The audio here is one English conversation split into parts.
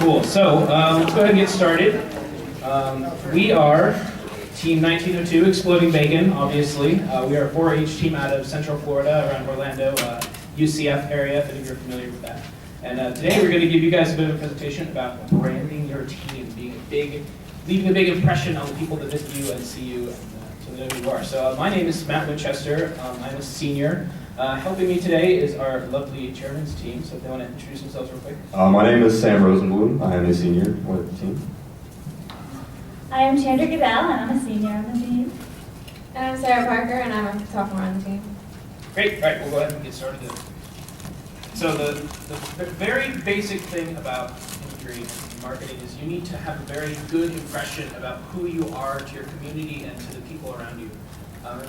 Cool. So let's go ahead and get started. We are Team 1902, Exploding Bacon, obviously. We are a 4-H team out of Central Florida, around Orlando, UCF area, if any of you are familiar with that. And today we're going to give you guys a bit of a presentation about branding your team, leaving a big impression on the people that visit you and see you, and so they know who you are. So my name is Matt Winchester. I'm a senior. Helping me today is our lovely chairman's team, so if they want to introduce themselves real quick. My name is Sam Rosenblum. I am a senior with the team. I am Chandra Goodell, and I'm a senior on the team. And I'm Sarah Parker, and I'm a sophomore on the team. Great. All right, we'll go ahead and get started then. So the very basic thing about imagery and marketing is you need to have a very good impression about who you are to your community and to the people around you.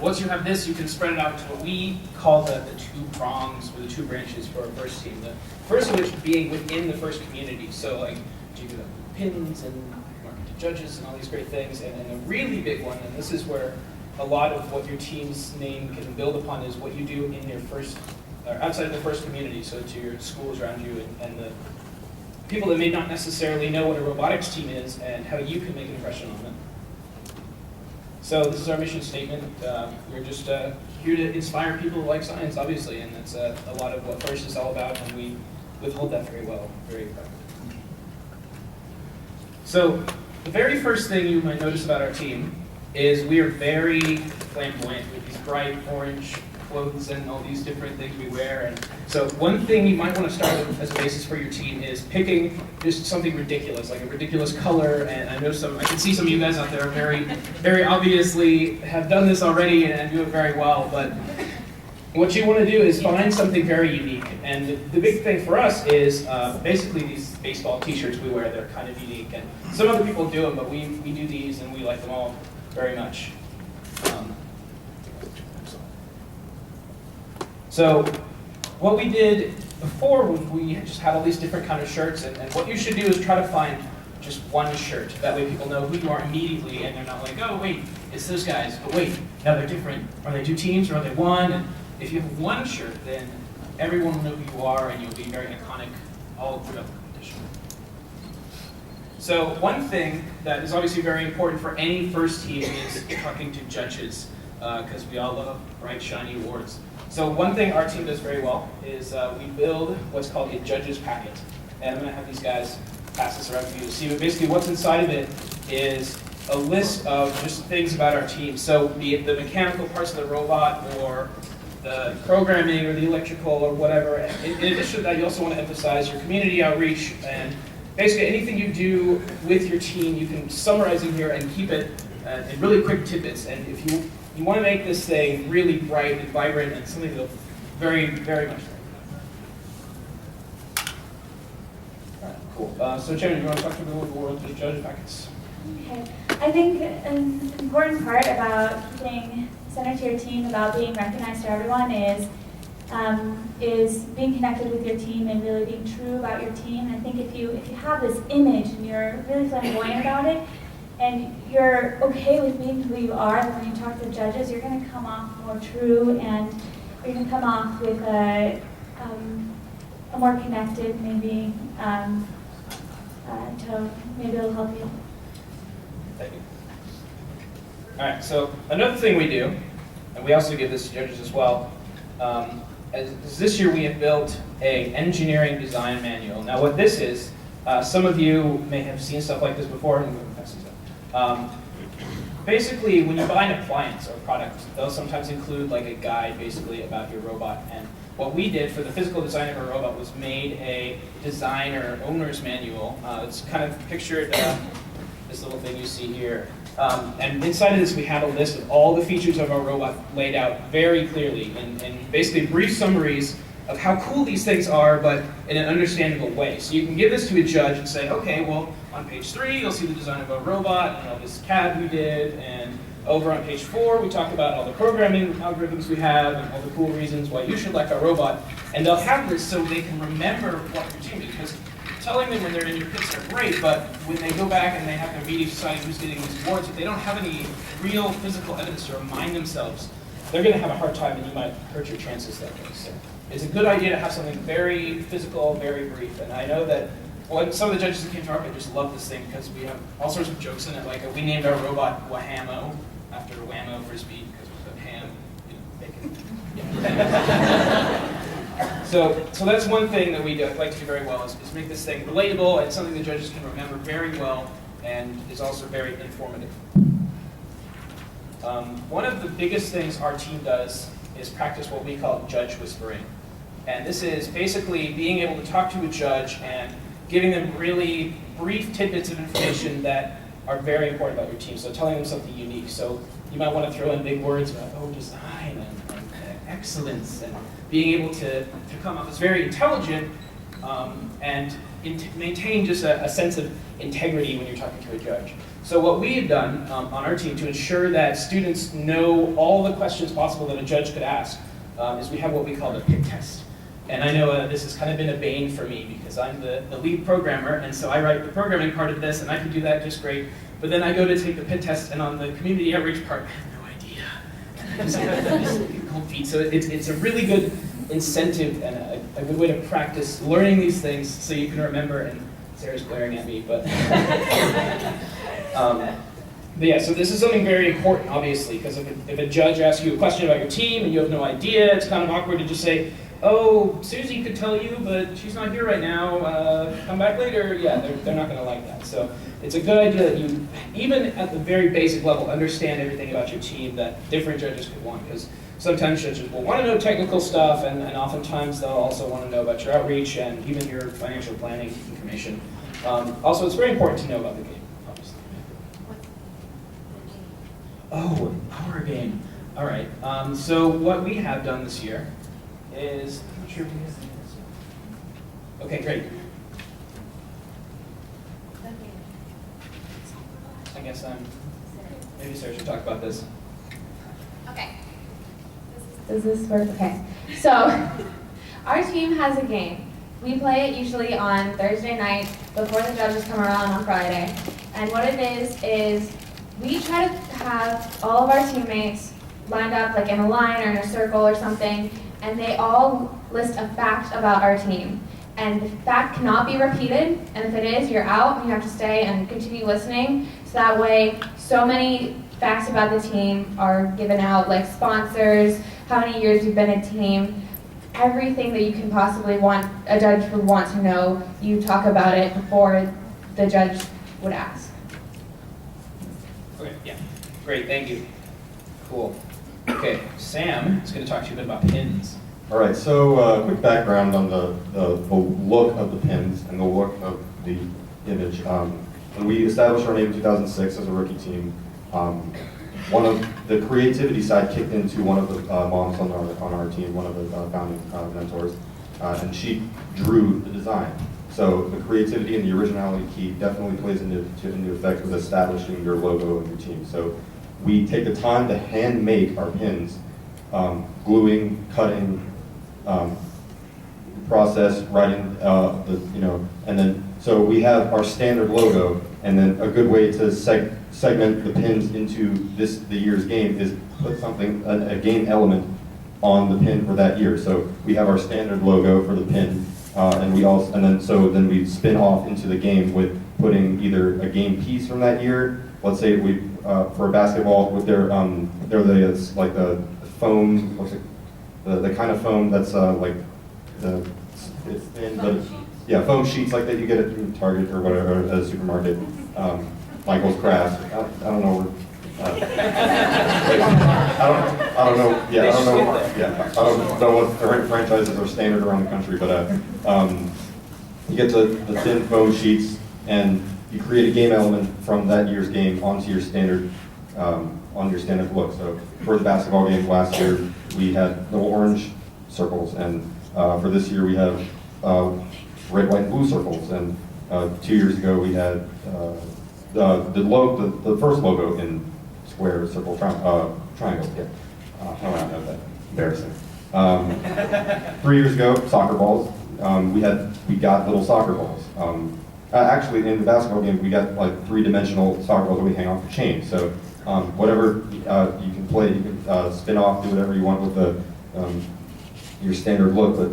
Once you have this, you can spread it out to what we call the two prongs or the two branches for our first team. The first of which being within the first community. So like, do you do pins and market to judges and all these great things. And a really big one, and this is where a lot of what your team's name can build upon, is what you do in your first, or outside of the first community. So to your schools around you and the people that may not necessarily know what a robotics team is and how you can make an impression on them. So this is our mission statement. We're just here to inspire people who like science, obviously, and that's a lot of what FRC is all about, and we withhold that very well, very effectively. So the very first thing you might notice about our team is we are very flamboyant with these bright orange clothes and all these different things we wear. And so one thing you might want to start with as a basis for your team is picking just something ridiculous, like a ridiculous color. And I can see some of you guys out there very obviously have done this already and do it very well. But what you want to do is find something very unique. And the big thing for us is basically these baseball t-shirts we wear. They're kind of unique. And some other people do them, but we do these and we like them all very much. So what we did before was we just had all these different kind of shirts, and what you should do is try to find just one shirt. That way people know who you are immediately, and they're not like, oh wait, it's those guys, but wait, no, they're different. Are they two teams, or are they one? And if you have one shirt, then everyone will know who you are, and you'll be very iconic all throughout the competition. So one thing that is obviously very important for any first team is talking to judges, because we all love bright, shiny awards. So one thing our team does very well is we build what's called a judges packet. And I'm going to have these guys pass this around for you to see. But basically what's inside of it is a list of just things about our team. So be it the mechanical parts of the robot, or the programming, or the electrical, or whatever. In addition to that, you also want to emphasize your community outreach, and basically anything you do with your team, you can summarize in here and keep it in really quick tidbits. And if you want to make this thing really bright and vibrant and something that'll very, very much like. All right, cool. So, Chairman, do you want to talk to the World Judge packets? Okay. I think an important part about keeping center to your team, about being recognized to everyone, is being connected with your team and really being true about your team. I think if you have this image and you're really flamboyant about it, and you're okay with being who you are, then when you talk to the judges, you're going to come off more true, and you're going to come off with a more connected, maybe, tone. Maybe it'll help you. Thank you. All right, so another thing we do, and we also give this to judges as well, is this year we have built an engineering design manual. Now what this is, some of you may have seen stuff like this before. Basically, when you buy an appliance or product, they'll sometimes include like a guide basically about your robot. And what we did for the physical design of our robot was made a designer owner's manual. It's kind of pictured this little thing you see here. And inside of this, we have a list of all the features of our robot laid out very clearly, and basically brief summaries of how cool these things are, but in an understandable way. So you can give this to a judge and say, okay, well, on page 3, you'll see the design of our robot and all this CAD we did, and over on page 4, we talk about all the programming algorithms we have and all the cool reasons why you should like our robot. And they'll have this so they can remember what you're doing, because telling them when they're in your pits are great, but when they go back and they have their meeting deciding who's getting these awards, if they don't have any real physical evidence to remind themselves, they're going to have a hard time, and you might hurt your chances that way. So it's a good idea to have something very physical, very brief. And I know that Well, some of the judges that came to our I just love this thing because we have all sorts of jokes in it. Like we named our robot Whammo after Whammo Frisbee because it was a ham, bacon. Yeah. So that's one thing that we like to do very well is make this thing relatable and something the judges can remember very well and is also very informative. One of the biggest things our team does is practice what we call judge whispering. And this is basically being able to talk to a judge and giving them really brief tidbits of information that are very important about your team. So telling them something unique. So you might want to throw in big words about design and excellence and being able to come up as very intelligent and maintain just a sense of integrity when you're talking to a judge. So what we have done on our team to ensure that students know all the questions possible that a judge could ask is we have what we call the PIC test. And I know this has kind of been a bane for me because I'm the lead programmer, and so I write the programming part of this, and I can do that just great. But then I go to take the PIC test, and on the community outreach part, I have no idea. And I just get cold feet. So it's a really good incentive and a good way to practice learning these things so you can remember. And Sarah's glaring at me, but yeah, so this is something very important, obviously, because if a judge asks you a question about your team and you have no idea, it's kind of awkward to just say, oh, Susie could tell you, but she's not here right now, come back later. Yeah, they're not going to like that. So it's a good idea that you, even at the very basic level, understand everything about your team that different judges could want, because sometimes judges will want to know technical stuff, and oftentimes they'll also want to know about your outreach and even your financial planning information. Also, it's very important to know about the game, obviously. Oh, our game. All right. So what we have done this year is, I'm not sure if you guys think this. Okay, great. I guess maybe Sarah should talk about this. Okay. Does this work? Okay. So, our team has a game. We play it usually on Thursday night before the judges come around on Friday. And what it is we try to have all of our teammates lined up like in a line or in a circle or something, and they all list a fact about our team. And the fact cannot be repeated, and if it is, you're out, and you have to stay and continue listening. So that way, so many facts about the team are given out, like sponsors, how many years you've been a team, everything that you can possibly want, a judge would want to know, you talk about it before the judge would ask. Okay, yeah, great, thank you. Cool. Okay, Sam is going to talk to you a bit about pins. All right, so quick background on the look of the pins and the look of the image. When we established our name in 2006 as a rookie team, one of the creativity side kicked into one of the moms on our team, one of the founding mentors, and she drew the design. So the creativity and the originality key definitely plays into effect with establishing your logo and your team. So we take the time to hand make our pins, gluing, cutting, process, writing, and then so we have our standard logo, and then a good way to segment the pins into the year's game is put something, a game element on the pin for that year. So we have our standard logo for the pin, and then we spin off into the game with putting either a game piece from that year. Let's say for basketball with the foam, the kind of foam that's like it's thin, but yeah, foam sheets like that you get at Target or whatever at a supermarket. Michael's Crafts. I don't know. I don't know. Yeah, I don't know. Yeah, I don't know what franchises are standard around the country, but you get the thin foam sheets and you create a game element from that year's game onto your standard look. So for the basketball game last year, we had little orange circles, and for this year we have red, white, and blue circles. And 2 years ago we had the first logo in square, circle, triangle. Yeah, I don't know that. Embarrassing. 3 years ago, soccer balls. We got little soccer balls. Actually, in the basketball game, we got like 3-dimensional soccer balls that we hang off the chain. So whatever you can play, you can spin off, do whatever you want with your standard look, but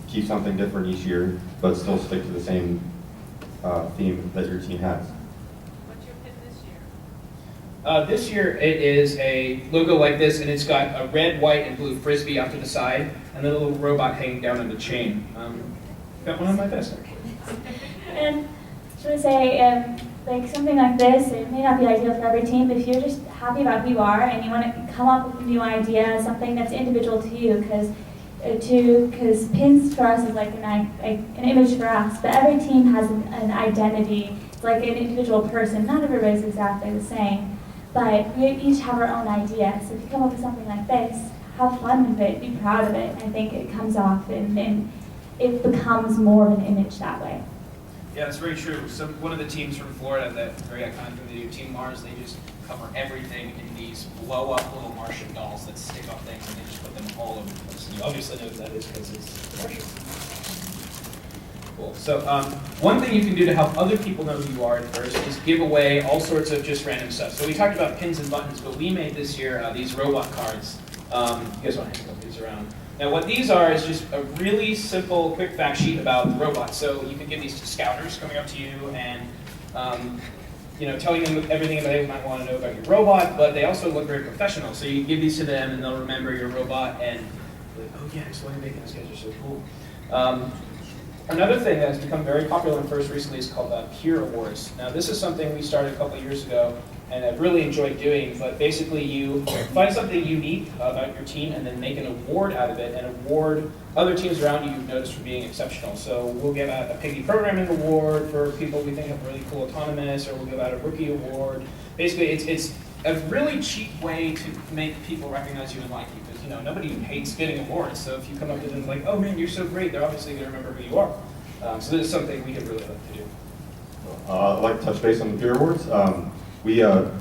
keep something different each year, but still stick to the same theme that your team has. What's your pin this year? This year it is a logo like this, and it's got a red, white, and blue frisbee off to the side, and then a little robot hanging down on the chain. Got one on my desk. And should I say, like something like this, it may not be ideal for every team, but if you're just happy about who you are and you want to come up with a new idea, something that's individual to you, because pins for us is like an image for us, but every team has an identity. It's like an individual person. Not everybody's exactly the same, but we each have our own idea. So if you come up with something like this, have fun with it, be proud of it, and I think it comes off and it becomes more of an image that way. Yeah, it's very true. So one of the teams from Florida, that very iconic thing they do, Team Mars, they just cover everything in these blow-up little Martian dolls that stick off things, and they just put them all over the place. And you obviously know what that is because it's Martian. Cool. So one thing you can do to help other people know who you are at first is give away all sorts of just random stuff. So we talked about pins and buttons, but we made this year these robot cards. You guys want to hand these around? Now what these are is just a really simple, quick fact sheet about robots. So you can give these to scouters coming up to you and telling them everything that they might want to know about your robot, but they also look very professional. So you give these to them and they'll remember your robot and be like, oh yeah, so you're making these guys are so cool. Another thing that's become very popular in FRC recently is called Peer Awards. Now this is something we started a couple of years ago and I've really enjoyed doing, but basically you find something unique about your team and then make an award out of it and award other teams around you you've noticed for being exceptional. So we'll give out a Piggy Programming Award for people we think are really cool autonomous, or we'll give out a Rookie Award. Basically it's a really cheap way to make people recognize you and like you, because nobody hates getting awards, so if you come up to them like, oh man, you're so great, they're obviously going to remember who you are. So this is something we could really like to do. I'd like to touch base on the peer awards. We will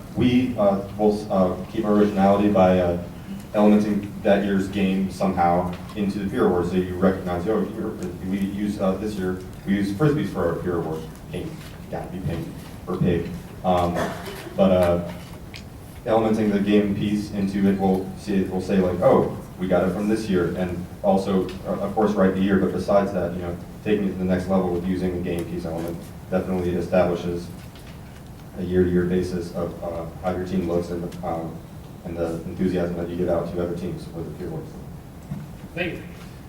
keep our originality by elementing that year's game somehow into the peer awards, so you recognize, oh, we use this year, we use frisbees for our peer award. Pink, gotta be pink, or pig. But elementing the game piece into it, we'll say like, oh, we got it from this year, and also, of course, write the year. But besides that, taking it to the next level with using the game piece element definitely establishes a year-to-year basis of how your team looks and the enthusiasm that you give out to other teams with the peer awards. Thank you.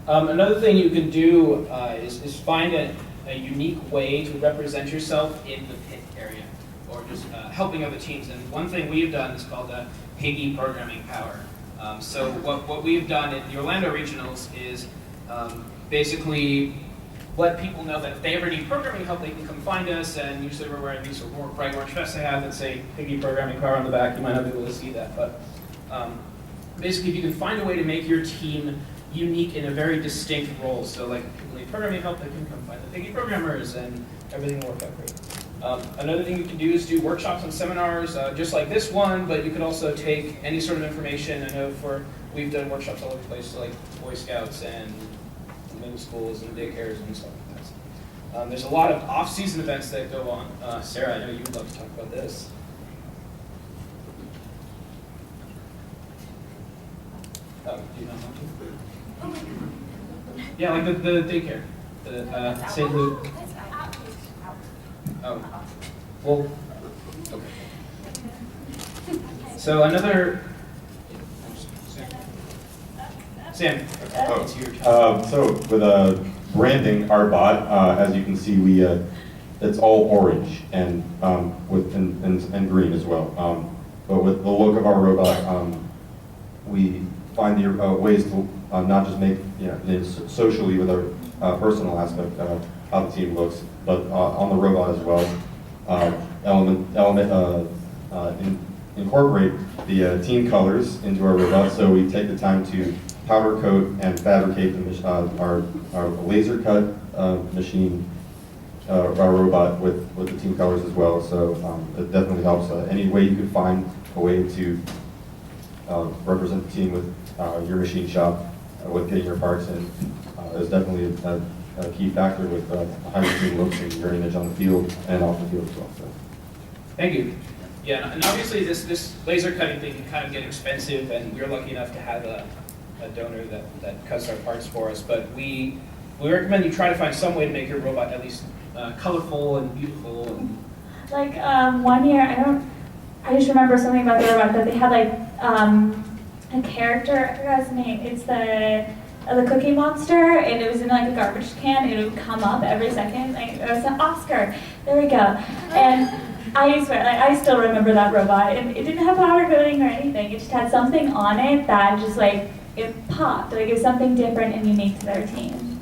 Another thing you can do is find a unique way to represent yourself in the pit area, or just helping other teams. And one thing we've done is called Piggy Programming Power. So what we've done in the Orlando Regionals is basically let people know that if they ever need programming help, they can come find us, and usually we're wearing these more bright orange vests I have that say Piggy Programming Power on the back. You might not be able to see that, but basically if you can find a way to make your team unique in a very distinct role, so like if people need programming help, they can come find the Piggy programmers, and everything will work out great. Another thing you can do is do workshops and seminars, just like this one, but you could also take any sort of information. I know we've done workshops all over the place, so like Boy Scouts and middle schools and daycares and stuff like that. There's a lot of off-season events that go on. Sarah, I know you would love to talk about this. Do you not want to? Yeah, like the daycare. The St. Luke. Oh. Well, okay. So another... Sam, it's your turn. So with branding our bot, as you can see, it's all orange and and green as well. But with the look of our robot, we find the ways to not just make socially with our personal aspect how the team looks, but on the robot as well. Incorporate the team colors into our robot, so we take the time to powder coat and fabricate our laser cut machine, our robot with the team colors as well. So it definitely helps. Any way you could find a way to represent the team with your machine shop, with getting your parts in, is definitely a key factor with how your team looks and your image on the field and off the field as well. So. Thank you. Yeah, and obviously this laser cutting thing can kind of get expensive, and we're lucky enough to have a donor that cuts our parts for us. But we recommend you try to find some way to make your robot at least colorful and beautiful. And Like 1 year, I just remember something about the robot that they had like a character, I forgot his name. It's the Cookie Monster, and it was in like a garbage can, and it would come up every second. Like, it was an Oscar. There we go. And I swear, like, I still remember that robot. And it didn't have power coding or anything. It just had something on it that just like it popped. Like it was something different and unique to their team.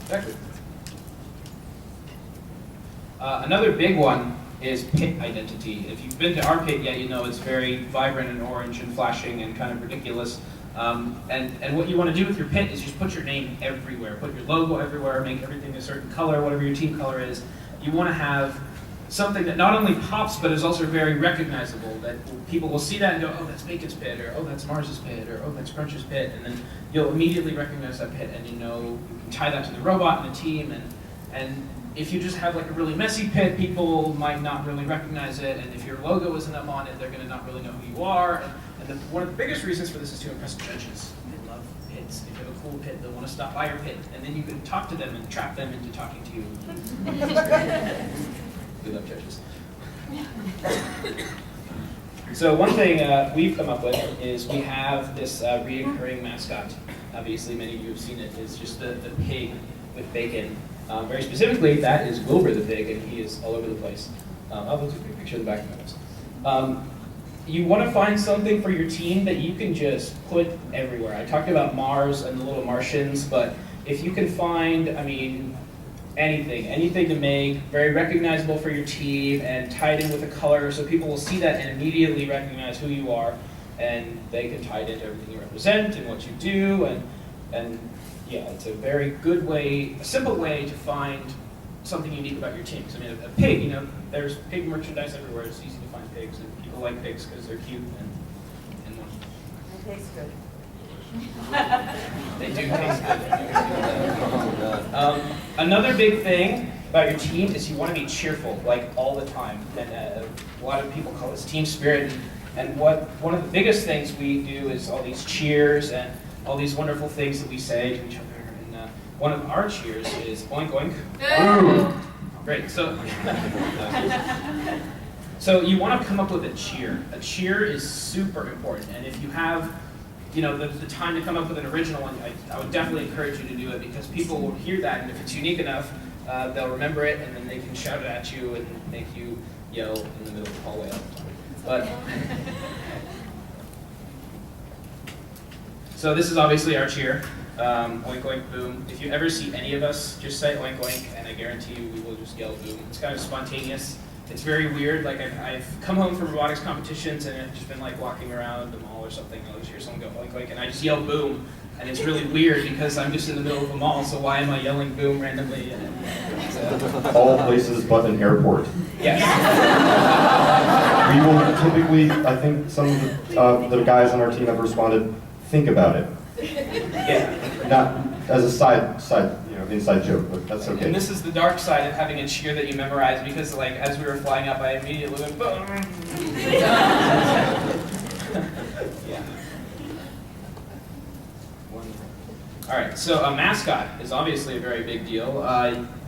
Exactly. Another big one is pit identity. If you've been to our pit yet, you know it's very vibrant and orange and flashing and kind of ridiculous. And what you want to do with your pit is just put your name everywhere. Put your logo everywhere, make everything a certain color, whatever your team color is. You want to have something that not only pops, but is also very recognizable, that people will see that and go, oh, that's Bacon's pit, or oh, that's Mars's pit, or oh, that's Crunch's pit, and then you'll immediately recognize that pit, and you know you can tie that to the robot and the team, and if you just have like a really messy pit, people might not really recognize it, and if your logo isn't up on it, they're going to not really know who you are, and one of the biggest reasons for this is to impress judges. They love pits. If you have a cool pit, they'll want to stop by your pit, and then you can talk to them and trap them into talking to you. We love judges. So one thing we've come up with is we have this reoccurring mascot. Obviously, many of you have seen it. It's just the pig with bacon. Very specifically, that is Wilbur the pig, and he is all over the place. I'll take a picture of the back of my nose. You want to find something for your team that you can just put everywhere. I talked about Mars and the little Martians, but if you can find, I mean, anything to make very recognizable for your team and tie it in with a color so people will see that and immediately recognize who you are, and they can tie it into everything you represent and what you do, and yeah, it's a very good way, a simple way to find something unique about your team. Because I mean, a pig, you know, there's pig merchandise everywhere. It's easy to find pigs, and people like pigs because they're cute and It tastes good. they do taste good. Another big thing about your team is you want to be cheerful, like all the time. And a lot of people call this team spirit. And one of the biggest things we do is all these cheers and all these wonderful things that we say to each other. And one of our cheers is oink oink. Great. So you want to come up with a cheer. A cheer is super important. And if you have the time to come up with an original one, I would definitely encourage you to do it, because people will hear that, and if it's unique enough, they'll remember it, and then they can shout it at you and make you yell in the middle of the hallway all the time. But so this is obviously our cheer, oink oink boom. If you ever see any of us, just say oink oink, and I guarantee you we will just yell boom. It's kind of spontaneous. It's very weird. Like I've come home from robotics competitions and I've just been like walking around the mall or something, and I'll just hear someone go oink oink, and I just yell boom, and it's really weird because I'm just in the middle of a mall. So why am I yelling boom randomly? All places but an airport. Yes. We will typically, I think some of the guys on our team have responded, think about it. Yeah. Not as a side inside joke, but that's okay. And this is the dark side of having a cheer that you memorize, because like as we were flying up, I immediately went boom. Yeah. All right, so a mascot is obviously a very big deal.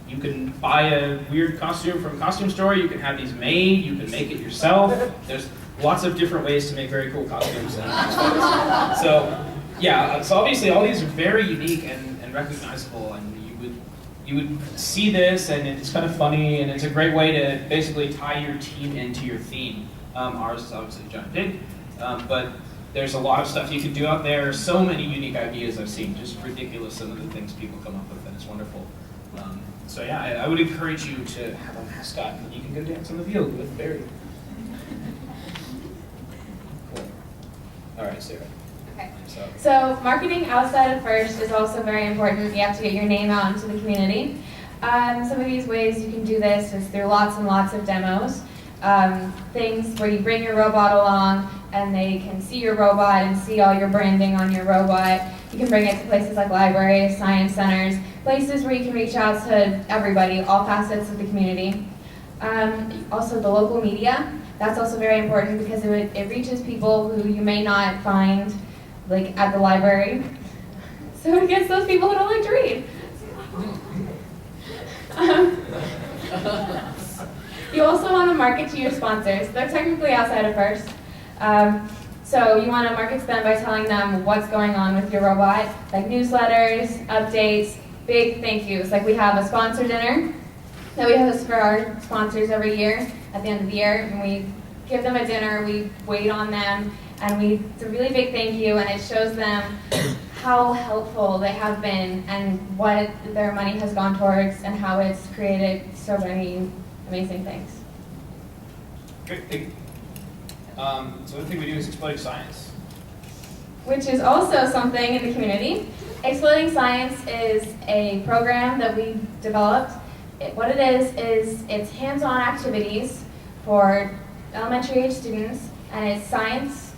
You can buy a weird costume from a costume store. You can have these made. You can make it yourself. There's lots of different ways to make very cool costumes. So yeah, so obviously all these are very unique and recognizable, and you would see this, and it's kind of funny, and it's a great way to basically tie your team into your theme. Ours is obviously a giant pig, but there's a lot of stuff you can do out there. So many unique ideas I've seen, just ridiculous some of the things people come up with, and it's wonderful. So yeah, I would encourage you to have a mascot, and you can go dance on the field with Barry. Cool. All right, Sarah. Okay. So marketing outside of FIRST is also very important. You have to get your name out into the community. Some of these ways you can do this is through lots and lots of demos. Things where you bring your robot along and they can see your robot and see all your branding on your robot. You can bring it to places like libraries, science centers, places where you can reach out to everybody, all facets of the community. Also the local media. That's also very important because it reaches people who you may not find like at the library. So it gets those people who don't like to read. You also want to market to your sponsors. They're technically outside of FRC. So you want to market to them by telling them what's going on with your robot, like newsletters, updates, big thank yous. Like we have a sponsor dinner that we host for our sponsors every year at the end of the year, and we give them a dinner, we wait on them, and it's a really big thank you, and it shows them how helpful they have been and what their money has gone towards and how it's created so many amazing things. Great, thank you. So one thing we do is Exploding Science. Which is also something in the community. Exploding Science is a program that we developed. What it is it's hands-on activities for elementary age students, and it's science.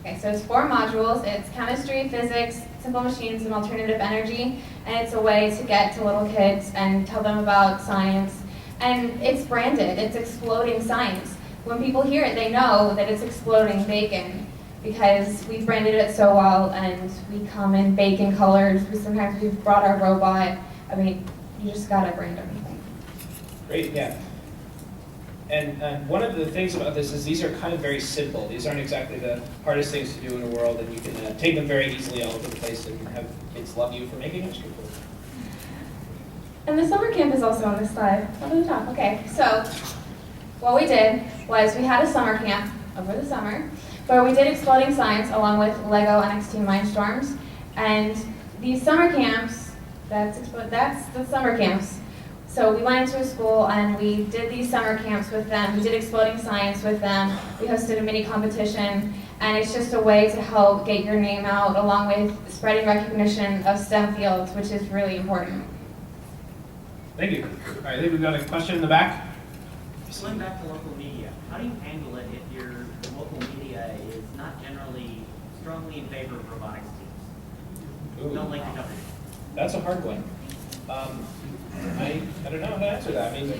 Okay, so it's 4 modules. It's chemistry, physics, simple machines, and alternative energy. And it's a way to get to little kids and tell them about science. And it's branded. It's Exploding Science. When people hear it, they know that it's exploding bacon because we branded it so well, and we come in bacon colors. Sometimes we've brought our robot. I mean, you just gotta brand everything. Great, yeah. And one of the things about this is these are kind of very simple. These aren't exactly the hardest things to do in the world, and you can take them very easily all over the place and have kids love you for making it. Cool. And the summer camp is also on this slide, up at the top. Okay, so what we did was we had a summer camp over the summer where we did Exploding Science along with Lego NXT Mindstorms. And these summer camps, that's the summer camps. So we went into a school and we did these summer camps with them. We did Exploding Science with them. We hosted a mini competition, and it's just a way to help get your name out along with spreading recognition of STEM fields, which is really important. Thank you. All right, I think we've got a question in the back. Going back to local media, how do you handle it if your local media is not generally strongly in favor of robotics teams? Ooh. Don't like the company. That's a hard one. I don't know how to answer that. I mean,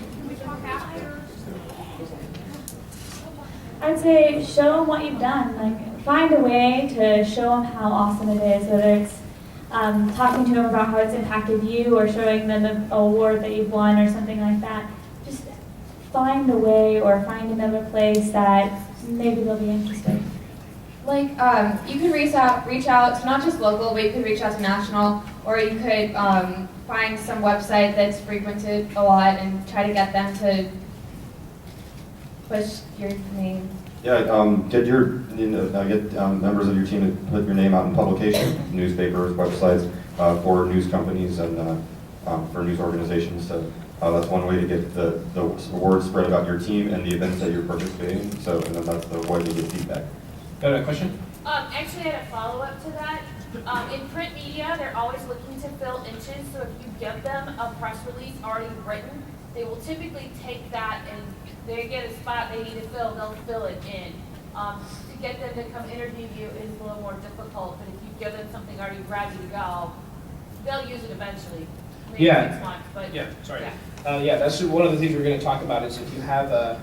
I'd say show them what you've done. Like, find a way to show them how awesome it is, whether it's talking to them about how it's impacted you or showing them the award that you've won or something like that. Just find a way or find another place that maybe they'll be interested. Like, you could reach out to not just local, but you could reach out to national, or you could find some website that's frequented a lot and try to get them to push your name. Yeah, get members of your team to put your name out in publication, newspapers, websites, for news companies and for news organizations. So that's one way to get the word spread about your team and the events that you're participating in. So and then that's the way to get feedback. got a question? Actually, I had a follow-up to that. In print media, they're always looking to fill inches, so if you give them a press release already written, they will typically take that and they get a spot they need to fill, they'll fill it in. To get them to come interview you is a little more difficult, but if you give them something already ready to go, they'll use it eventually. Maybe Yeah. 6 months, but Yeah, sorry. yeah. Yeah, that's one of the things we're going to talk about is if you have a.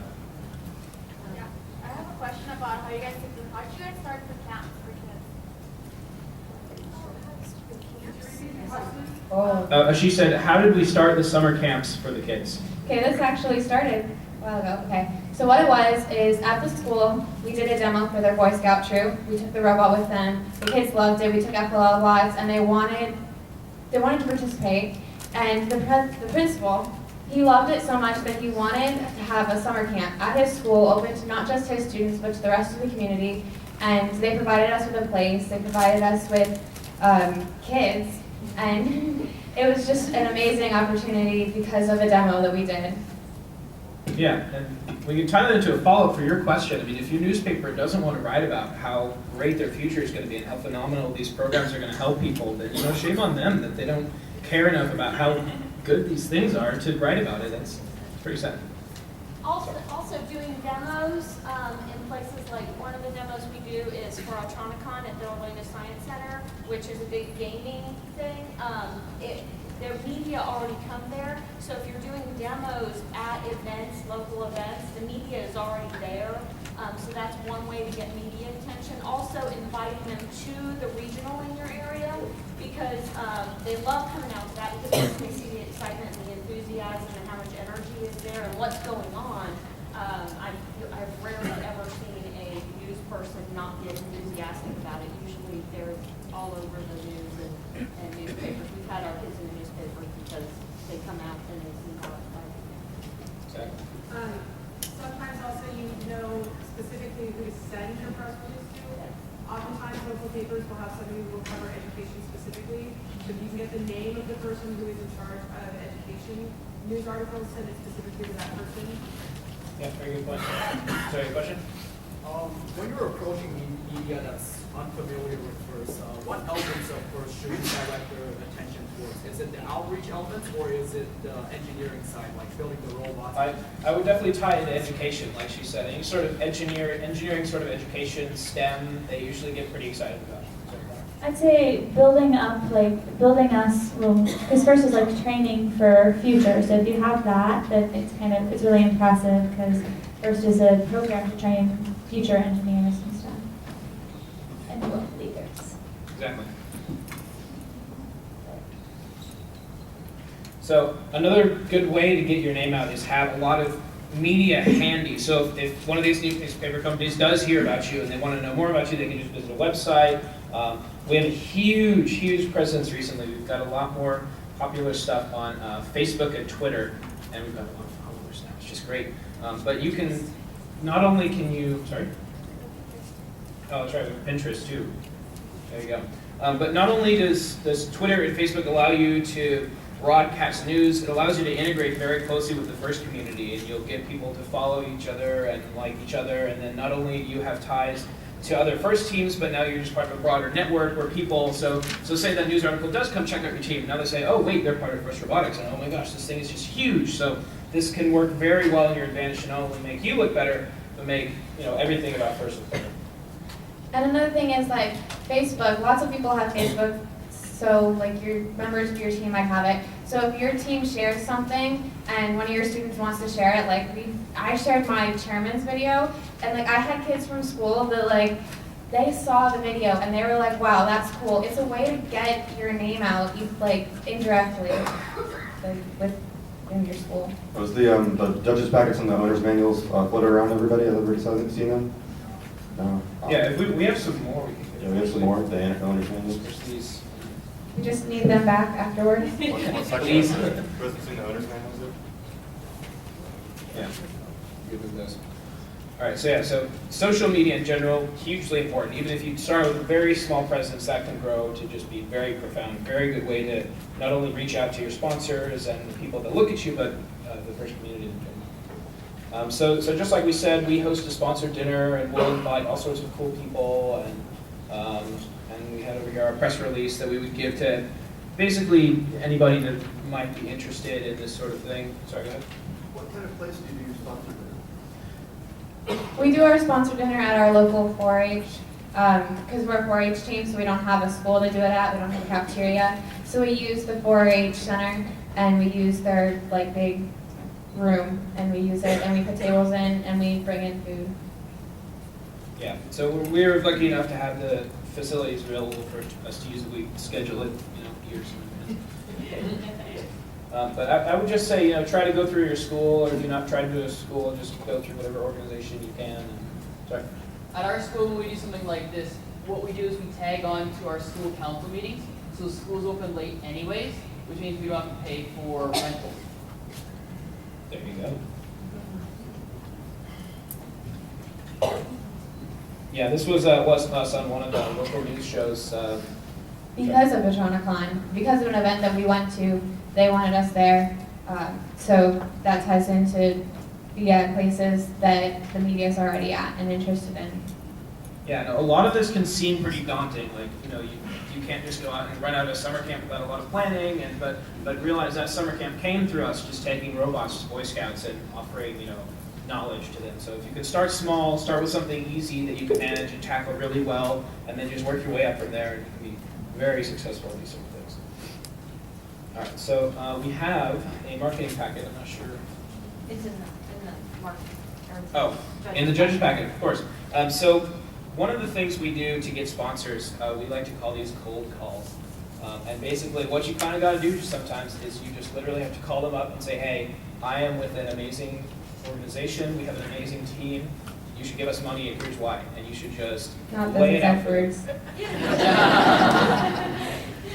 Yeah, I have a question about how you guys start the camps for kids. She said, how did we start the summer camps for the kids? Okay, this actually started a while ago. Okay, so what it was is at the school, we did a demo for their Boy Scout troop. We took the robot with them. The kids loved it. We took FLL lots, and they wanted to participate. And the principal, he loved it so much that he wanted to have a summer camp at his school, open to not just his students, but to the rest of the community. And they provided us with a place. They provided us with kids. And it was just an amazing opportunity because of a demo that we did. Yeah, and we can tie that into a follow-up for your question. I mean, if your newspaper doesn't want to write about how great their future is going to be and how phenomenal these programs are going to help people, then shame on them that they don't care enough about how good these things are to write about it. That's pretty sad. Also doing demos in places like one of the demos we do is for Ultronicon at the Orlando Science Center, which is a big gaming thing. Their media already come there, so if you're doing demos at events, local events, the media is already there. So that's one way to get media attention. Also inviting them to the regional in your area because they love coming out to that because they see the excitement and the enthusiasm and how much there and what's going on, I've rarely ever seen a news person not get enthusiastic about it. Usually they're all over the news and newspapers. We've had our kids in the newspapers because they come out and they see how it's like. Exactly. Sometimes also you know specifically who to send your press release to. Oftentimes local papers will have somebody who will cover education specifically. So if you can get the name of the person who is in charge of education news articles, send it specifically to that person. Yeah, very good point. Sorry, question? When you're approaching media that's unfamiliar with FRC, what elements of FRC should you direct their attention towards? Is it the outreach elements or is it the engineering side, like building the robots? I would definitely tie it to education, like she said. Any sort of engineering sort of education, STEM, they usually get pretty excited about. I'd say building us, because first is like training for future. So if you have that, then it's really impressive because first is a program to train future engineers and stuff and world leaders. Exactly. So another good way to get your name out is have a lot of media handy. So if one of these newspaper companies does hear about you and they want to know more about you, they can just visit a website. We have a huge presence recently. We've got a lot more popular stuff on Facebook and Twitter, and we've got a lot of followers now. It's just great. But you can, not only can you, sorry? Oh, that's right, with Pinterest too. There you go. But not only does Twitter and Facebook allow you to broadcast news, it allows you to integrate very closely with the FRC community, and you'll get people to follow each other and like each other, and then not only do you have ties to other FRC teams, but now you're just part of a broader network where people, so say that news article does come check out your team, now they say, oh wait, they're part of FRC Robotics, and oh my gosh, this thing is just huge. So this can work very well in your advantage to not only make you look better, but make everything about FRC look better. And another thing is like Facebook, lots of people have Facebook, so like your members of your team might have it. So if your team shares something and one of your students wants to share it, like I shared my chairman's video, and like I had kids from school that like they saw the video and they were like, wow, that's cool. It's a way to get your name out, like indirectly, like within your school. Was the judges' packets and the owner's manuals floated around everybody? Has everybody seen them? No. Yeah, if we have some more. Yeah, we have some more. The owner's manuals. There's these. We just need them back afterwards. What section is it? Was it in the owner's manuals? Yeah, good with those. All right, so social media in general, hugely important. Even if you start with a very small presence, that can grow to just be very profound, very good way to not only reach out to your sponsors and the people that look at you, but the FRC community in general. So just like we said, we host a sponsored dinner, and we'll invite all sorts of cool people, and we had over here our press release that we would give to basically anybody that might be interested in this sort of thing. Sorry, go ahead. What kind of place do you sponsor dinner? We do our sponsor dinner at our local 4-H, because we're a 4-H team, so we don't have a school to do it at, we don't have a cafeteria. So we use the 4-H center, and we use their like big room, and we use it, and we put tables in, and we bring in food. Yeah, so we're lucky enough to have the facilities available for us to use. We schedule it, years in advance. But I would just say, try to go through your school, or do not try to do a school, just go through whatever organization you can. Sorry. At our school, we do something like this. What we do is we tag on to our school council meetings. So school's open late anyways, which means we don't have to pay for rentals. There you go. Yeah, this was us on one of the local news shows. Because of PatronaCon, because of an event that we went to, they wanted us there. So that ties into places that the media is already at and interested in. Yeah, no, a lot of this can seem pretty daunting. Like, you can't just go out and run out of summer camp without a lot of planning, but realize that summer camp came through us just taking robots to Boy Scouts and offering, knowledge to them. So if you can start small, start with something easy that you can manage and tackle really well, and then just work your way up from there, and you can be very successful in these sort of things. All right, so we have a marketing packet. I'm not sure. It's in the marketing. Oh, in the judges packet, of course. So one of the things we do to get sponsors, we like to call these cold calls. And basically what you kind of got to do sometimes is you just literally have to call them up and say, hey, I am with an amazing organization, we have an amazing team, you should give us money and here's why, and you should just Not lay those it out exact for them. words.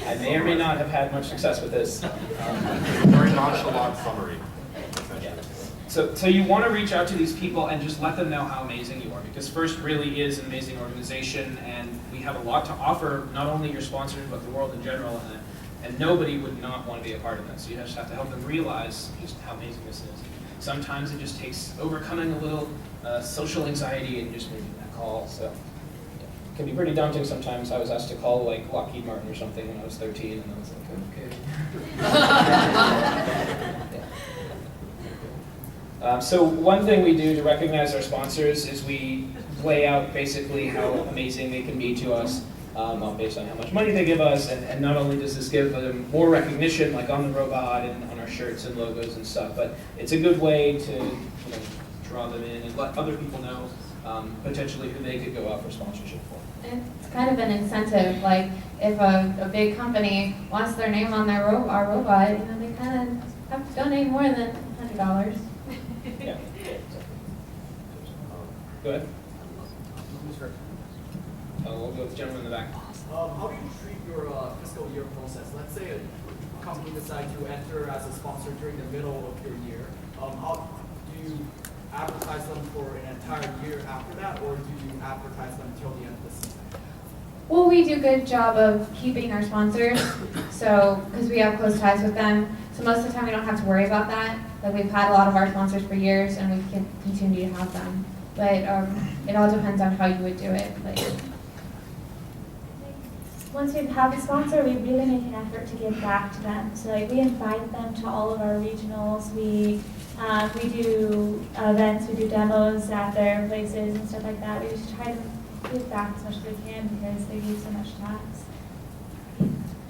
I may or may not have had much success with this. Very nonchalant summary. Yeah. So you want to reach out to these people and just let them know how amazing you are, because FRC really is an amazing organization, and we have a lot to offer, not only your sponsors, but the world in general, and nobody would not want to be a part of this. You just have to help them realize just how amazing this is. Sometimes it just takes overcoming a little social anxiety and just making that call. So it can be pretty daunting sometimes. I was asked to call like Lockheed Martin or something when I was 13, and I was like, okay. So one thing we do to recognize our sponsors is we lay out basically how amazing they can be to us based on how much money they give us, and not only does this give them more recognition like on the robot and on our shirts and logos and stuff, but it's a good way to draw them in and let other people know potentially who they could go out for sponsorship for. It's kind of an incentive, like if a big company wants their name on their our robot, they kind of have to donate more than $100. Yeah. Go ahead. We'll go with the gentleman in the back. How do you treat your fiscal year process? Let's say a company decides to enter as a sponsor during the middle of your year. How do you advertise them for an entire year after that, or do you advertise them until the end of the season? Well, we do a good job of keeping our sponsors, so because we have close ties with them. So most of the time we don't have to worry about that. Like we've had a lot of our sponsors for years, and we can continue to have them. But it all depends on how you would do it. Like, once we have a sponsor, we really make an effort to give back to them. So like we invite them to all of our regionals. We do events, we do demos at their places and stuff like that. We just try to give back as much as we can because they give so much to us.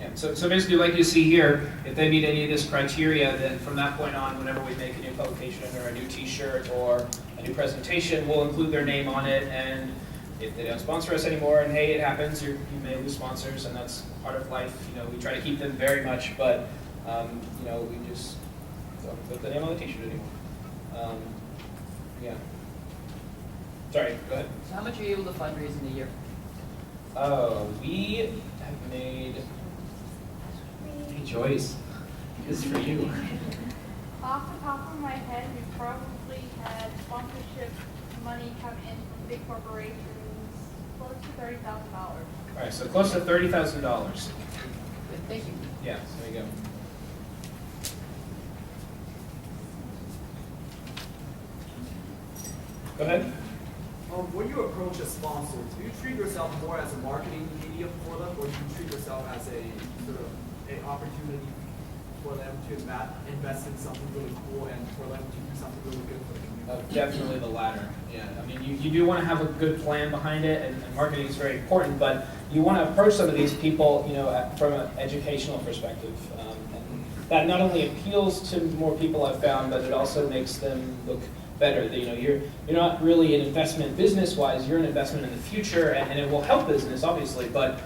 Yeah. So basically, like you see here, if they meet any of this criteria, then from that point on, whenever we make a new publication or a new T-shirt or a new presentation, we'll include their name on it. And if they don't sponsor us anymore, and hey, it happens, you may lose sponsors, and that's part of life. We try to keep them very much, but we just don't put the name on the T-shirt anymore. Yeah. Sorry, go ahead. So how much are you able to fundraise in a year? We have made. Hey, Joyce, this is for you. Off the top of my head, we probably had sponsorship money come in from big corporations close to $30,000. All right, so close to $30,000. Thank you. Yeah, there you go. Go ahead. When you approach a sponsor, do you treat yourself more as a marketing medium for them, or do you treat yourself as a sort of an opportunity for them to invest in something really cool and for them to do something really good for the community? Definitely the latter. Yeah, I mean, you do want to have a good plan behind it, and marketing is very important. But you want to approach some of these people, from an educational perspective, and that not only appeals to more people I've found, but it also makes them look better. You're not really an investment business-wise. You're an investment in the future, and it will help business, obviously. But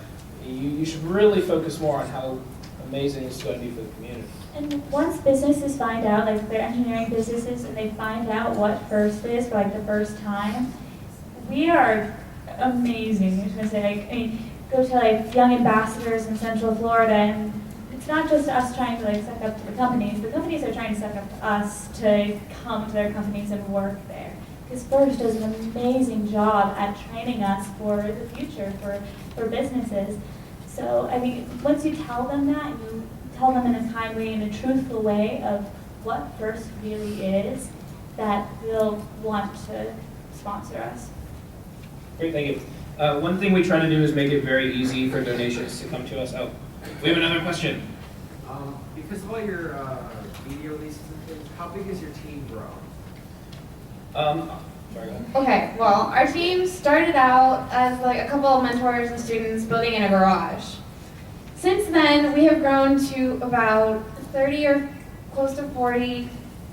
you should really focus more on how amazing it's going to be for the community. And once businesses find out, like they're engineering businesses, and they find out what FRC is for like the first time, we are amazing. I was gonna say, go to like young ambassadors in Central Florida, and it's not just us trying to like suck up to the companies. The companies are trying to suck up to us to come to their companies and work there. Because FRC does an amazing job at training us for the future, for businesses. So I think once you tell them that, and you tell them in a kind way, in a truthful way of what FRC really is, that they'll want to sponsor us. Great, thank you. One thing we try to do is make it very easy for donations to come to us. Oh, we have another question. Because of all your media releases and things, how big is your team grown? Sorry, go ahead. Okay, well, our team started out as like a couple of mentors and students building in a garage. Since then, we have grown to about 30 or close to 40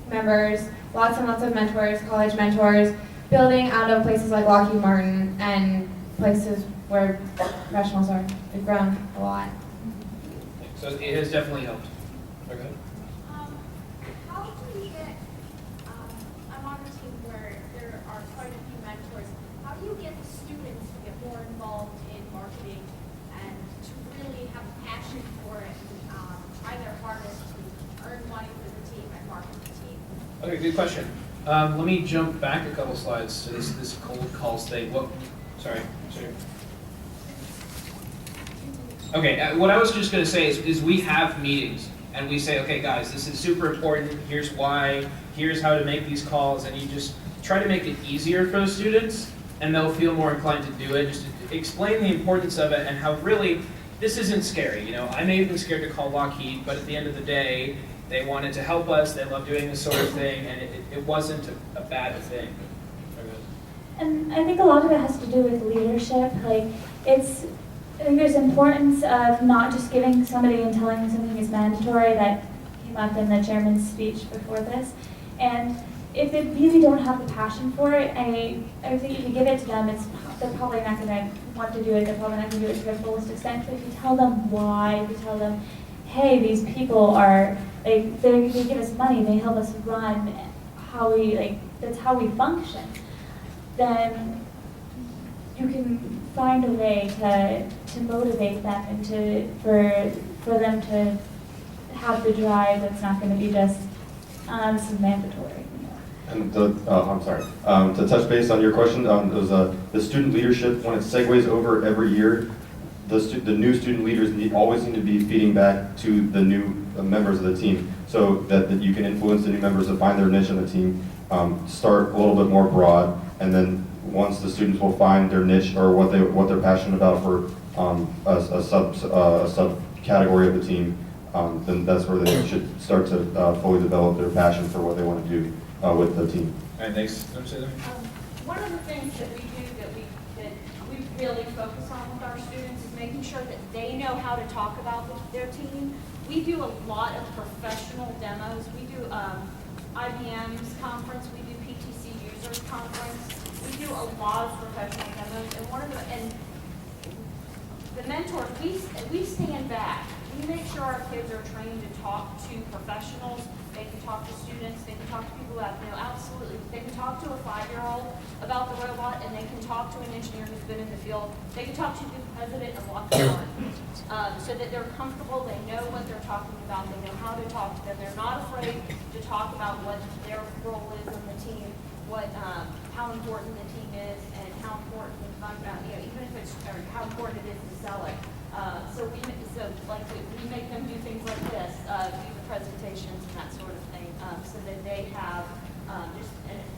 members, lots and lots of mentors, college mentors, building out of places like Lockheed Martin and places where professionals are. We've grown a lot. So it has definitely helped. Sorry, go ahead. How do you get good question. Let me jump back a couple slides to this cold calls thing. Sorry. Okay, what I was just gonna say is we have meetings and we say, okay guys, this is super important, here's why, here's how to make these calls, and you just try to make it easier for the students and they'll feel more inclined to do it, just to explain the importance of it and how really this isn't scary. You know, I may have been scared to call Lockheed, but at the end of the day, they wanted to help us, they love doing this sort of thing, and it wasn't a bad thing. And I think a lot of it has to do with leadership. Like, I think there's importance of not just giving somebody and telling them something is mandatory. That came up in the chairman's speech before this. And if they really don't have the passion for it, I think if you give it to them, they're probably not going to want to do it. They're probably not going to do it to their fullest extent. But if you tell them why, if you tell them, hey, these people are, like, they give us money, they help us run how we, like, that's how we function, then you can find a way to motivate them and for them to have the drive that's not going to be just, this is mandatory. And I'm sorry, to touch base on your question, there's the student leadership, when it segues over every year, the new student leaders always need to be feeding back to the new members of the team, so that you can influence the new members to find their niche in the team, start a little bit more broad, and then once the students will find their niche or what they're passionate about for a subcategory of the team, then that's where they should start to fully develop their passion for what they want to do with the team. All right, thanks. One of the things that we do that we really focus on with our students is making sure that they know how to talk about their team. We do a lot of professional demos. We do IBM's conference. We do PTC Users Conference. We do a lot of professional demos. And the mentors, we stand back. We make sure our kids are trained to talk to professionals. They can talk to students. They can talk to people that know absolutely. They can talk to a 5-year-old about the robot, and they can talk to an engineer who's been in the field. They can talk to the president of Lockheed Martin, so that they're comfortable. They know what they're talking about. They know how to talk to them. They're not afraid to talk about what their role is on the team, how important the team is, and how important even if it's or how important it is to sell it. So we make them do things like this, do the presentations and that sort of thing, so that they have just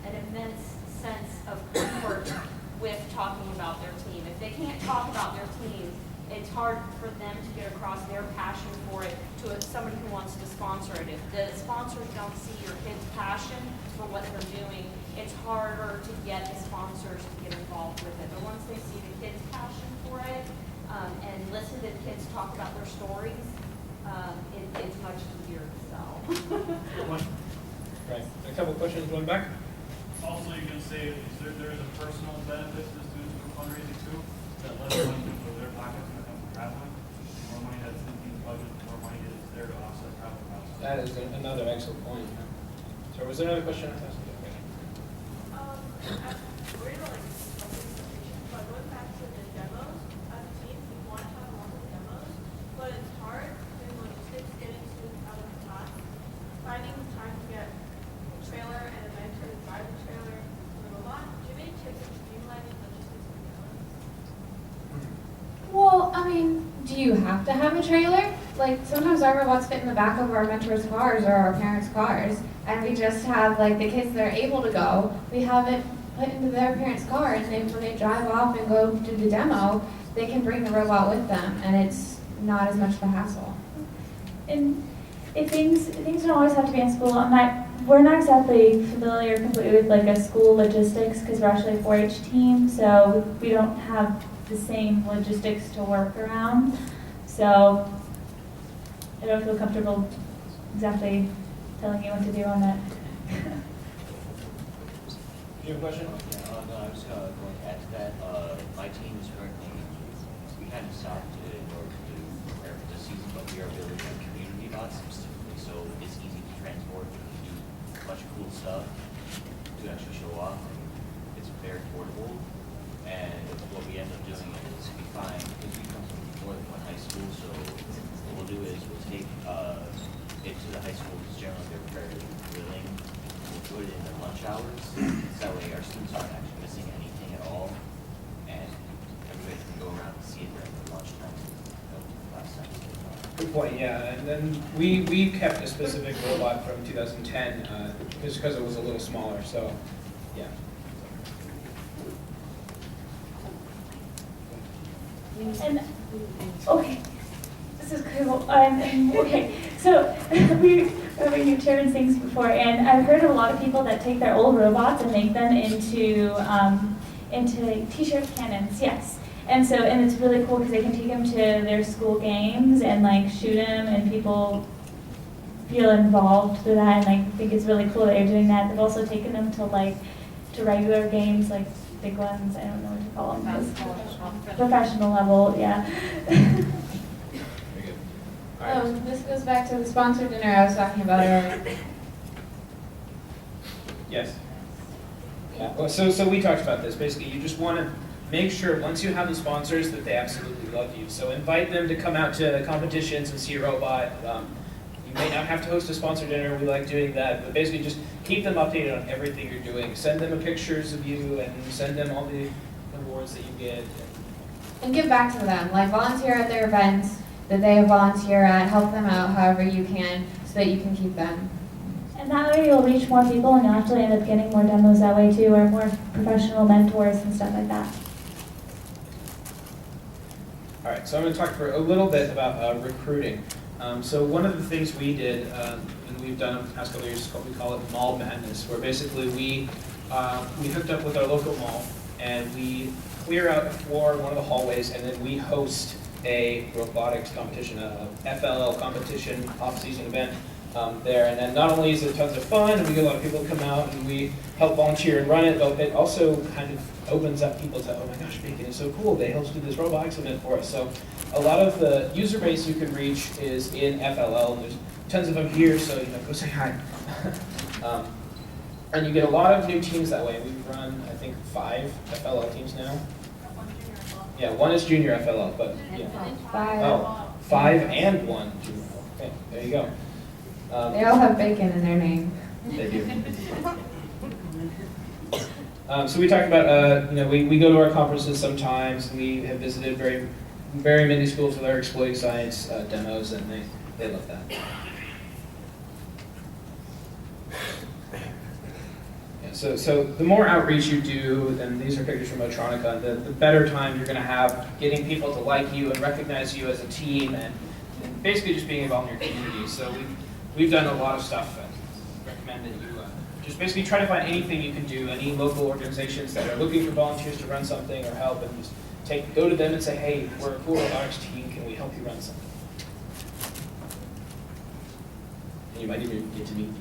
an immense sense of comfort with talking about their team. If they can't talk about their team, it's hard for them to get across their passion for it to somebody who wants to sponsor it. If the sponsors don't see your kid's passion for what they're doing, it's harder to get the sponsors to get involved with it. But once they see the kid's passion for it, and listen to the kids talk about their stories, it's much easier to sell. Right. A couple questions going back. Also, you can say there is a personal benefit to the students from fundraising too, that less money comes out of their pockets when it comes to traveling. The more money that's in the budget, the more money is there to offset travel costs. That is another excellent point. So was there another question? We're like but going back to the demos, as a team, we want to have lots of demos, but it's hard in logistics getting students out of class, finding time to get a trailer and a mentor to drive the trailer to the robot. Do you have any tips for streamlining logistics for demos? Well, I mean, do you have to have a trailer? Like, sometimes our robots fit in the back of our mentors' cars or our parents' cars, and we just have, like, the kids that are able to go, we have it put into their parents' car, and when they drive off and go do the demo, they can bring the robot with them, and it's not as much of a hassle. And if things don't always have to be in school. We're not exactly familiar completely with like a school logistics because we're actually a 4-H team, so we don't have the same logistics to work around. So I don't feel comfortable exactly telling you what to do on that. Do you have a question? Yeah, no, I was going to add to that. My team is currently, we kind of stopped in order to prepare for this season, but we are building a community bot specifically, so it's easy to transport. We can do a bunch of cool stuff to actually show off, and it's very portable. And what we end up doing is we find, because we come from more than one high school, so what we'll do is we'll take it to the high school, because generally they're very willing. We'll put it in the lunch hours, so that way our students aren't actually missing anything at all, and everybody can go around and see it during the lunchtime, class time. Good point, yeah, and then we kept a specific robot from 2010, just because it was a little smaller, so, yeah. And, okay, this is cool. Okay, so we reviewed Chairman's things before, and I've heard of a lot of people that take their old robots and make them into t-shirt cannons, yes. And it's really cool because they can take them to their school games and like shoot them, and people feel involved with that, and I think it's really cool that you're doing that. They've also taken them to regular games, like big ones, I don't know what to call them. Professional level, yeah. Very good. All right. This goes back to the sponsored dinner I was talking about earlier. Yes. Yeah. Well, so we talked about this. Basically, you just want to make sure once you have the sponsors that they absolutely love you. So invite them to come out to competitions and see a robot. You may not have to host a sponsor dinner. We like doing that, but basically just keep them updated on everything you're doing. Send them pictures of you and send them all the awards that you get. And give back to them, like volunteer at their events that they volunteer at, help them out however you can so that you can keep them. And that way you'll reach more people and you'll actually end up getting more demos that way too, or more professional mentors and stuff like that. All right, so I'm going to talk for a little bit about recruiting. So one of the things we did, and we've done over the past couple of years, we call it Mall Madness, where basically we hooked up with our local mall and we clear out a floor in one of the hallways, and then we host a robotics competition, a FLL competition, off-season event there. And then not only is it tons of fun, and we get a lot of people to come out and we help volunteer and run it, but it also kind of opens up people to, oh my gosh, Bacon is so cool, they hosted this robotics event for us. So a lot of the user base you can reach is in FLL, and there's tons of them here, so go say hi. And you get a lot of new teams that way. We've run, I think, 5 FLL teams now. Yeah, 1 is junior FLL, but yeah. 5. Oh, 5 and 1 junior. Okay, there you go. They all have bacon in their name. They do. So we talked about, we go to our conferences sometimes. We have visited very many schools with our exploiting science demos, and they love that. Yeah, so the more outreach you do, and these are pictures from Otronica, the better time you're going to have getting people to like you and recognize you as a team, and basically just being involved in your community. So we've done a lot of stuff. I recommend that you just basically try to find anything you can do, any local organizations that are looking for volunteers to run something or help, and just go to them and say, hey, we're a cool robotics team, can we help you run something? And you might even get to meet me.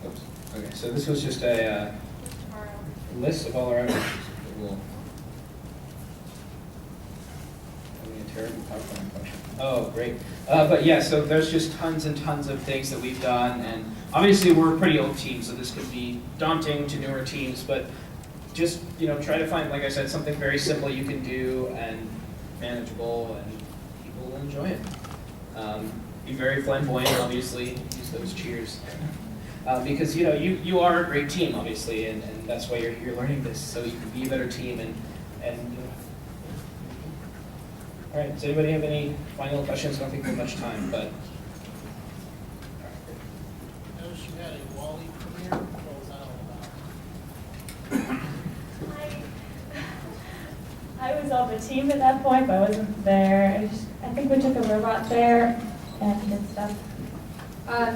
Oops. Okay, so this was just a list of all our outreaches. Oh, great. But yeah, so there's just tons and tons of things that we've done, and obviously we're a pretty old team, so this could be daunting to newer teams, but just, try to find, like I said, something very simple you can do and manageable, and people will enjoy it. Be very flamboyant, obviously, use those cheers. Because, you are a great team, obviously, and that's why you're learning this, so you can be a better team, and all right, does anybody have any final questions? I don't think we have much time, but. I noticed you had a Wally premiere. What was that all about? I was on the team at that point, but I wasn't there. I think we took a robot there and did stuff.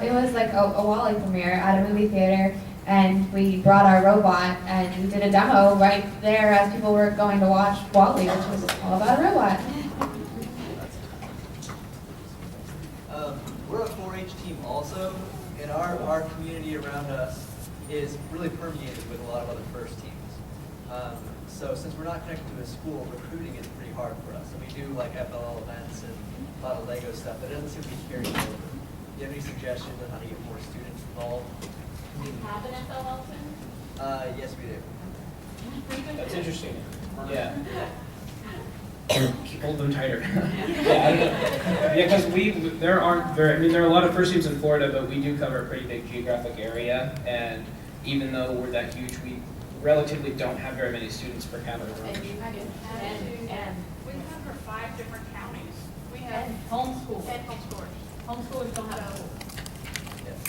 It was like a Wally premiere at a movie theater, and we brought our robot and we did a demo right there as people were going to watch Wally, which was all about a robot. We're a 4-H team also, and our community around us is really permeated with a lot of other FIRST teams. So since we're not connected to a school, recruiting is pretty hard for us. And we do like FLL events and a lot of Lego stuff, but it doesn't seem to be carrying over. Do you have any suggestions on how to get more students involved? Do you have an FLL team? Yes, we do. That's interesting. Yeah. hold them tighter. Yeah, I don't know. Yeah, because there aren't very, I mean, there are a lot of first teams in Florida, but we do cover a pretty big geographic area, and even though we're that huge, we relatively don't have very many students per capita. And we cover 5 different counties. We have Homeschool. and homeschoolers. Homeschoolers don't have school.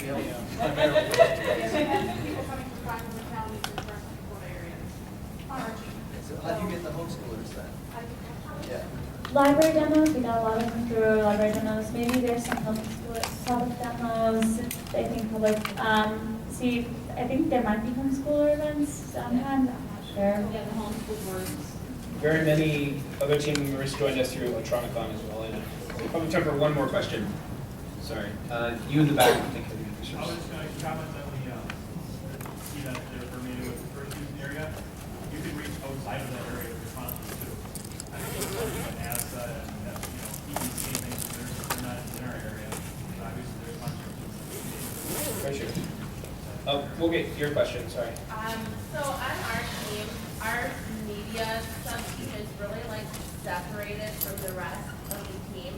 Yeah, we Yeah, primarily. we have people coming from 5 different counties in the Florida area on our team. So how do you get the homeschoolers then? Yeah. Library demos, we got a lot of them through library demos. Maybe there's some public demos. I think public, I think there might be homeschooler events sometimes, I'm not sure. Yeah, the homeschool works. Very many other team members joined us through Electronicon as well. And probably time for one more question. Sorry. You in the back, I think. I was just going to comment that we see that they're familiar with the first use area. You can reach outside of that area with your sponsors too. I think it's something like NASA and EDC and things, they're not in our area. But obviously, there's sponsorships. For sure. We'll get your question, sorry. So on our team, our media sub-team is really like separated from the rest of the team.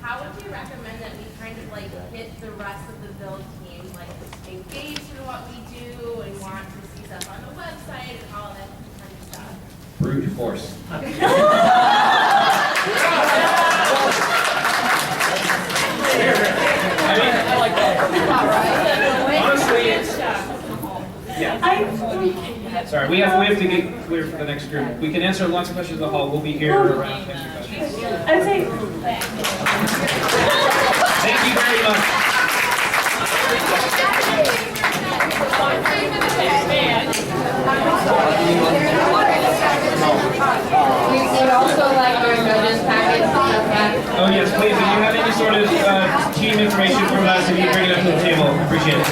How would you recommend that we kind of like get the rest of the build team like engaged in what we do and want to see stuff on the website and all that kind of stuff? Brute force. I like that. Honestly, yeah. Sorry, we have to get clear for the next group. We can answer lots of questions in the hall. We'll be here around to answer questions. I would say, Thank you very much. We would also like our judges packets and stuff back. Oh yes, please, if you have any sort of team information from us, if you bring it up to the table, appreciate it.